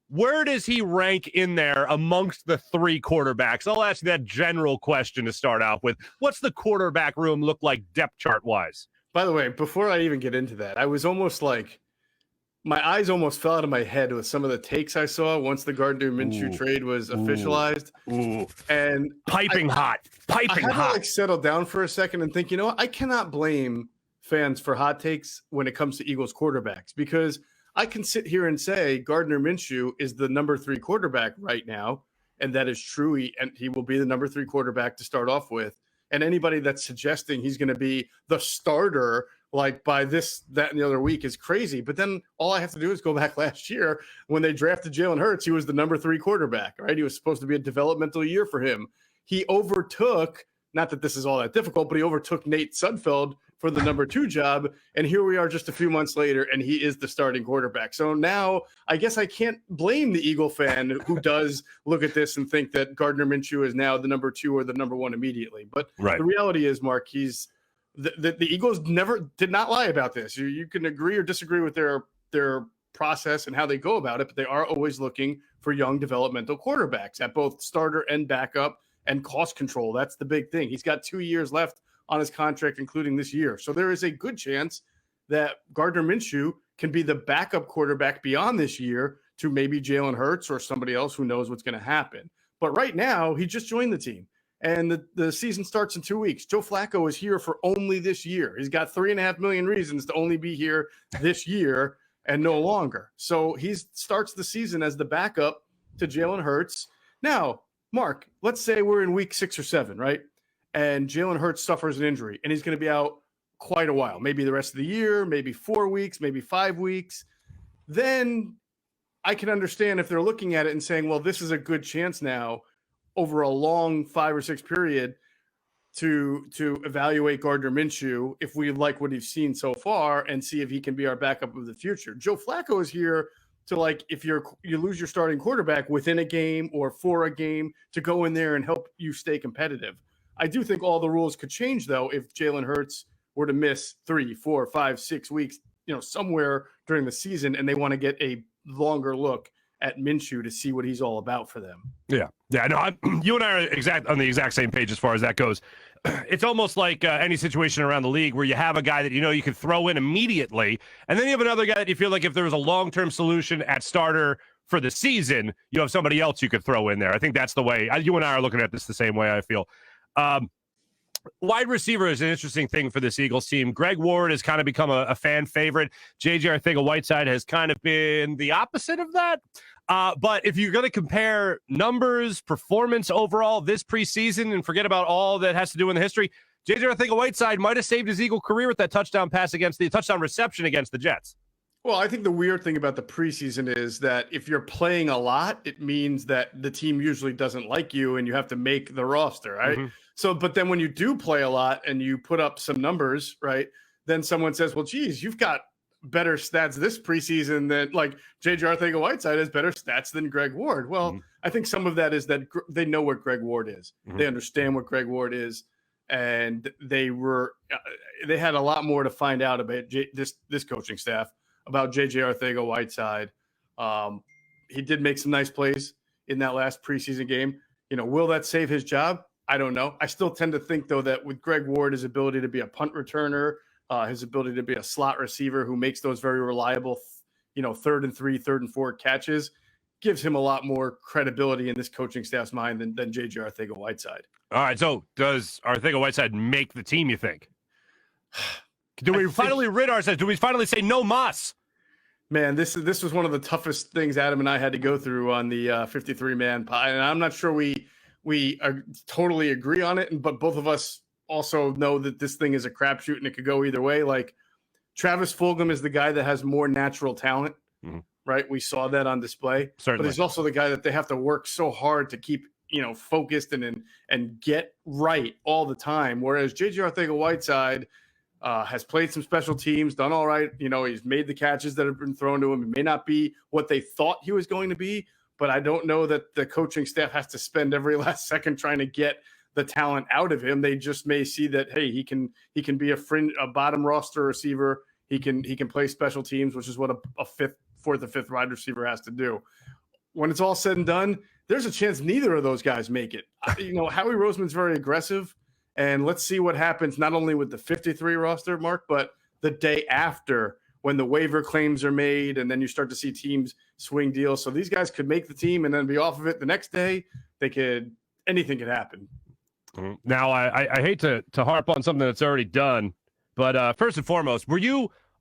where does he rank in there amongst the three quarterbacks? I'll ask you that general question to start out with. What's the quarterback room look like depth chart-wise? By the way, before I even get into that, I was almost like, my eyes almost fell out of my head with some of the takes I saw once the Gardner Minshew trade was officialized. And piping hot. I had to like settle down for a second and think, you know what? I cannot blame fans for hot takes when it comes to Eagles quarterbacks, because I can sit here and say Gardner Minshew is the number 3 quarterback right now, and that is true. He will be the number 3 quarterback to start off with. And anybody that's suggesting he's going to be the starter like by this, that, and the other week is crazy. But then all I have to do is go back last year when they drafted Jalen Hurts. He was the number 3 quarterback, right? He was supposed to be a developmental year for him. He overtook, not that this is all that difficult, but he overtook Nate Sudfeld for the number 2 job. And here we are just a few months later, and he is the starting quarterback. So now I guess I can't blame the Eagle fan who does look at this and think that Gardner Minshew is now the number 2 or the number 1 immediately. But The reality is, Mark, the Eagles did not lie about this. You can agree or disagree with their process and how they go about it, but they are always looking for young developmental quarterbacks at both starter and backup, and cost control. That's the big thing. He's got 2 years left on his contract, including this year. So there is a good chance that Gardner Minshew can be the backup quarterback beyond this year to maybe Jalen Hurts or somebody else who knows what's going to happen. But right now, he just joined the team, and the season starts in 2 weeks. Joe Flacco is here for only this year. He's got 3.5 million reasons to only be here this year and no longer. So he starts the season as the backup to Jalen Hurts. Now, Mark, let's say we're in week 6 or 7, right? And Jalen Hurts suffers an injury, and he's going to be out quite a while, maybe the rest of the year, maybe 4 weeks, maybe 5 weeks. Then I can understand if they're looking at it and saying, well, this is a good chance now over a long 5 or 6 period to evaluate Gardner Minshew if we like what he's seen so far and see if he can be our backup of the future. Joe Flacco is here to, like, if you lose your starting quarterback within a game or for a game, to go in there and help you stay competitive. I do think all the rules could change, though, if Jalen Hurts were to miss 3, 4, 5, 6 weeks, somewhere during the season, and they want to get a longer look at Minshew to see what he's all about for them. Yeah. No, you and I are on the exact same page as far as that goes. It's almost like any situation around the league where you have a guy that you could throw in immediately, and then you have another guy that you feel like if there was a long-term solution at starter for the season, you have somebody else you could throw in there. I think that's the way. You and I are looking at this the same way, I feel. Wide receiver is an interesting thing for this Eagles team. Greg Ward has kind of become a fan favorite. JJ Arcega-Whiteside has kind of been the opposite of that. But if you're going to compare numbers, performance overall this preseason, and forget about all that has to do in the history, JJ Arcega-Whiteside might have saved his Eagle career with that touchdown reception against the Jets. Well, I think the weird thing about the preseason is that if you're playing a lot, it means that the team usually doesn't like you and you have to make the roster, right? Mm-hmm. So, but then when you do play a lot and you put up some numbers, right, then someone says, well, geez, you've got better stats this preseason than, like, J.J. Arcega-Whiteside has better stats than Greg Ward. Well, I think some of that is that they know what Greg Ward is. Mm-hmm. They understand what Greg Ward is. And they had a lot more to find out about this coaching staff, about J.J. Arcega-Whiteside. He did make some nice plays in that last preseason game. Will that save his job? I don't know. I still tend to think, though, that with Greg Ward, his ability to be a punt returner, his ability to be a slot receiver who makes those very reliable, 3rd and 3, 3rd and 4 catches, gives him a lot more credibility in this coaching staff's mind than J.J. Arcega-Whiteside. All right, so does Arcega-Whiteside make the team, you think? Do we finally rid ourselves? Do we finally say no mas? Man, this was one of the toughest things Adam and I had to go through on the 53-man pod, and I'm not sure we totally agree on it, but both of us also know that this thing is a crapshoot and it could go either way. Like, Travis Fulgham is the guy that has more natural talent, right? We saw that on display. Certainly. But he's also the guy that they have to work so hard to keep, focused and get right all the time. Whereas J.J. Arcega-Whiteside has played some special teams, done all right. He's made the catches that have been thrown to him. He may not be what they thought he was going to be, but I don't know that the coaching staff has to spend every last second trying to get the talent out of him. They just may see that, hey, he can be a bottom roster receiver. He can play special teams, which is what a fourth or fifth wide receiver has to do. when it's all said and done, there's a chance neither of those guys make it. Howie Roseman's very aggressive, and let's see what happens not only with the 53 roster, Mark, but the day after when the waiver claims are made, and then you start to see teams swing deals. So these guys could make the team and then be off of it the next day. Anything could happen. Now, I hate to harp on something that's already done, but first and foremost,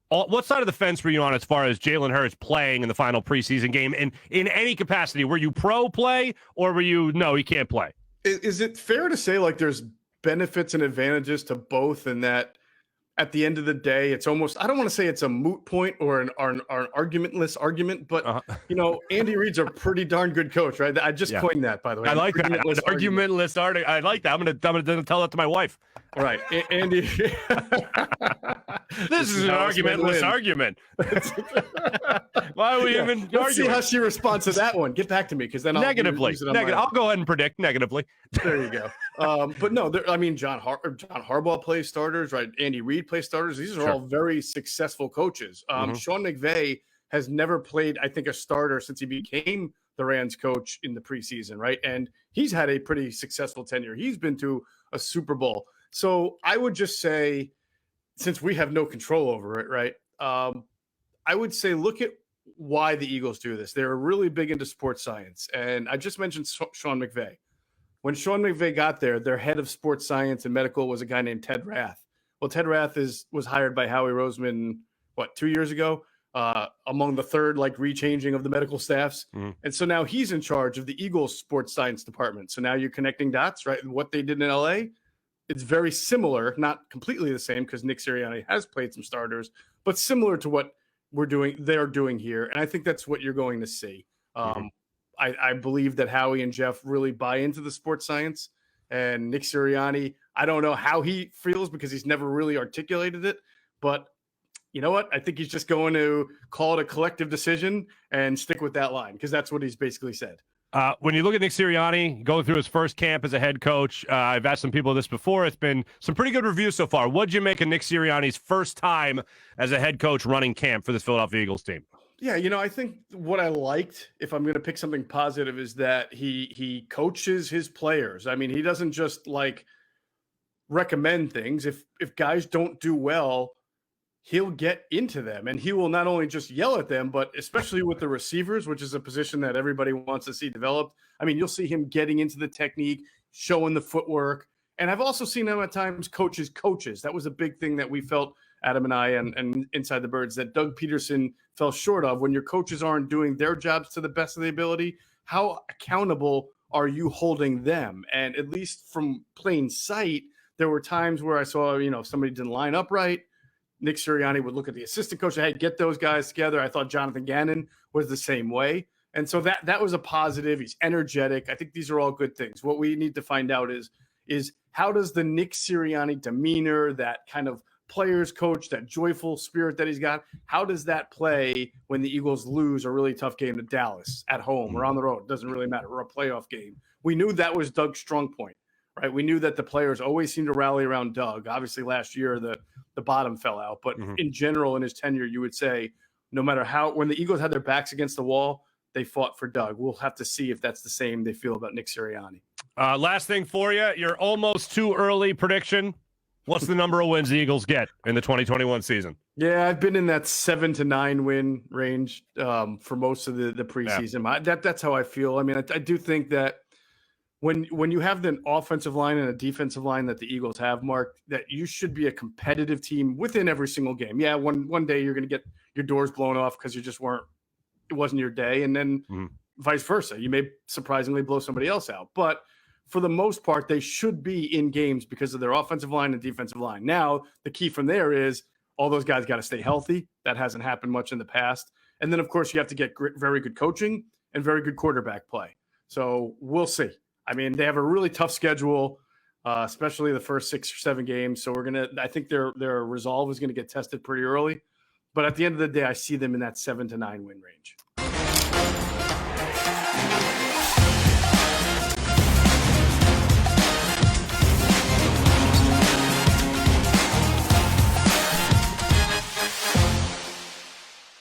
what side of the fence were you on as far as Jalen Hurts playing in the final preseason game? And in any capacity, were you pro play or were you, no, he can't play? Is it fair to say like there's benefits and advantages to both, and that at the end of the day, it's almost, I don't want to say it's a moot point or an argumentless argument, but Andy Reid's a pretty darn good coach, right? I just coined that, by the way. I like that. Argumentless argument. I like that. I'm gonna tell that to my wife. Right, Andy. This is an argumentless argument. Why are we even Let's see how she responds to that one. Get back to me, because then negatively. I'll go ahead and predict negatively. There you go. But no, John Harbaugh plays starters, right? Andy Reid plays starters. These are all very successful coaches. Sean McVay has never played, I think, a starter since he became the Rams coach in the preseason, right? And he's had a pretty successful tenure. He's been to a Super Bowl. So I would just say, since we have no control over it, right? I would say look at why the Eagles do this. They're really big into sports science. And I just mentioned Sean McVay. When Sean McVay got there, their head of sports science and medical was a guy named Ted Rath. Well, Ted Rath was hired by Howie Roseman, 2 years ago, among the third rechanging of the medical staffs. And so now he's in charge of the Eagles sports science department. So now you're connecting dots, right? And what they did in LA, it's very similar, not completely the same, because Nick Sirianni has played some starters, but similar to what they're doing here. And I think that's what you're going to see. I believe that Howie and Geoff really buy into the sports science, and Nick Sirianni, I don't know how he feels because he's never really articulated it, but you know what? I think he's just going to call it a collective decision and stick with that line, because that's what he's basically said. When you look at Nick Sirianni going through his first camp as a head coach, I've asked some people this before. It's been some pretty good reviews so far. What'd you make of Nick Sirianni's first time as a head coach running camp for this Philadelphia Eagles team? Yeah, I think what I liked, if I'm going to pick something positive, is that he coaches his players. I mean, he doesn't just recommend things. If guys don't do well, he'll get into them, and he will not only just yell at them, but especially with the receivers, which is a position that everybody wants to see developed. I mean, you'll see him getting into the technique, showing the footwork. And I've also seen him at times coaches. That was a big thing that we felt, Adam and I, and Inside the Birds, that Doug Peterson fell short of. When your coaches aren't doing their jobs to the best of their ability, how accountable are you holding them? And at least from plain sight, there were times where I saw, somebody didn't line up right. Nick Sirianni would look at the assistant coach, hey, get those guys together. I thought Jonathan Gannon was the same way. And so that was a positive. He's energetic. I think these are all good things. What we need to find out is how does the Nick Sirianni demeanor, that kind of players coach, that joyful spirit that he's got, how does that play when the Eagles lose a really tough game to Dallas at home or on the road? It doesn't really matter. Or a playoff game. We knew that was Doug's strong point, right? We knew that the players always seemed to rally around Doug. Obviously last year, the bottom fell out, but in general, in his tenure, you would say no matter when the Eagles had their backs against the wall, they fought for Doug. We'll have to see if that's the same they feel about Nick Sirianni. Last thing for you, your almost too early prediction. What's the number of wins the Eagles get in the 2021 season? Yeah, I've been in that 7 to 9 win range for most of the preseason. Yeah. That's how I feel. I mean, I do think that when you have the offensive line and a defensive line that the Eagles have, Mark, that you should be a competitive team within every single game. Yeah, one day you're going to get your doors blown off because it wasn't your day, and then vice versa. You may surprisingly blow somebody else out. But for the most part, they should be in games because of their offensive line and defensive line. Now, the key from there is all those guys got to stay healthy. That hasn't happened much in the past. And then, of course, you have to get very good coaching and very good quarterback play. So we'll see. I mean, they have a really tough schedule, especially the first 6 or 7 games. So I think their resolve is going to get tested pretty early. But at the end of the day, I see them in that 7 to 9 win range.